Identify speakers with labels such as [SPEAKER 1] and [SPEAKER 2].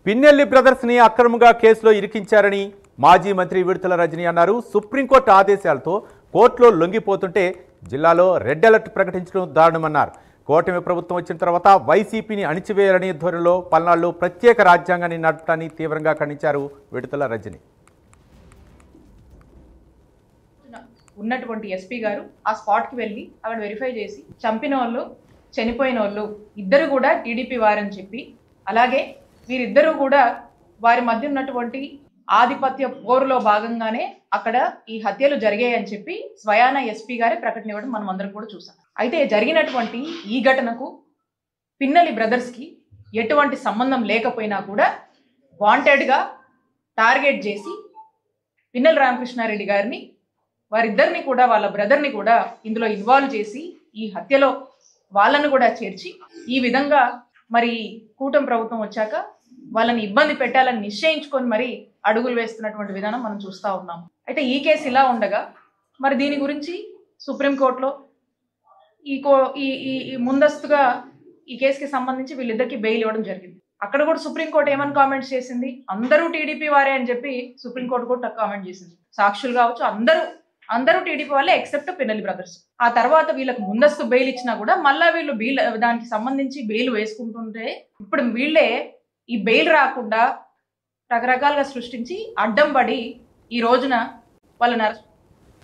[SPEAKER 1] Pinnelli brothers ని అక్రమంగా కేసులో ఇరికించారని మాజీ మంత్రి విడుదల రజని అన్నారు. సుప్రీంకోర్టు ఆదేశాలతో కోర్టులో లొంగిపోతుంటే జిల్లాలో రెడ్ అలర్ట్ ప్రకటించడం దారుణమన్నారు. కూటమి ప్రభుత్వం వచ్చిన తర్వాత వైసీపీని అణిచివేయాలనే ధోరణిలో పల్నాడులో ప్రత్యేక రాజ్యాంగాన్ని నడపడాన్ని తీవ్రంగా ఖండించారు విడుదల రజని.
[SPEAKER 2] ఉన్నటువంటి ఎస్పీ గారు ఆ స్పాట్కి వెళ్ళి అక్కడ వెరిఫై చేసి చంపిన వాళ్ళు చనిపోయిన వాళ్ళు ఇద్దరు కూడా టీడీపీ వారని చెప్పి, అలాగే వీరిద్దరూ కూడా వారి మధ్య ఉన్నటువంటి ఆధిపత్య పోరులో భాగంగానే అక్కడ ఈ హత్యలు జరిగాయని చెప్పి స్వయాన ఎస్పీ గారే ప్రకటన ఇవ్వడం మనం అందరం కూడా చూసాం. అయితే జరిగినటువంటి ఈ ఘటనకు పిన్నెల్లి బ్రదర్స్కి ఎటువంటి సంబంధం లేకపోయినా కూడా వాంటెడ్గా టార్గెట్ చేసి పిన్నెల్లి రామకృష్ణారెడ్డి గారిని వారిద్దరిని కూడా వాళ్ళ బ్రదర్ని కూడా ఇందులో ఇన్వాల్వ్ చేసి ఈ హత్యలో వాళ్ళను కూడా చేర్చి ఈ విధంగా మరి కూటమి ప్రభుత్వం వచ్చాక వాళ్ళని ఇబ్బంది పెట్టాలని నిశ్చయించుకొని మరి అడుగులు వేస్తున్నటువంటి విధానం మనం చూస్తూ ఉన్నాం. అయితే ఈ కేసు ఇలా ఉండగా మరి దీని గురించి సుప్రీంకోర్టులో ఈ ముందస్తుగా ఈ కేసుకి సంబంధించి వీళ్ళిద్దరికి బెయిల్ ఇవ్వడం జరిగింది. అక్కడ కూడా సుప్రీంకోర్టు ఏమని కామెంట్స్ చేసింది, అందరూ టీడీపీ వారే అని చెప్పి సుప్రీంకోర్టు కూడా కామెంట్ చేసింది. సాక్షులు కావచ్చు అందరూ టీడీపీ వాళ్ళే ఎక్సెప్ట్ పిన్నెల్లి బ్రదర్స్. ఆ తర్వాత వీళ్ళకి ముందస్తు బెయిల్ ఇచ్చినా కూడా మళ్ళా వీళ్ళు దానికి సంబంధించి బెయిల్ వేసుకుంటుంటే ఇప్పుడు వీళ్ళే ఈ బెయిల్ రాకుండా రకరకాలుగా సృష్టించి అడ్డం పడి ఈ రోజున వాళ్ళని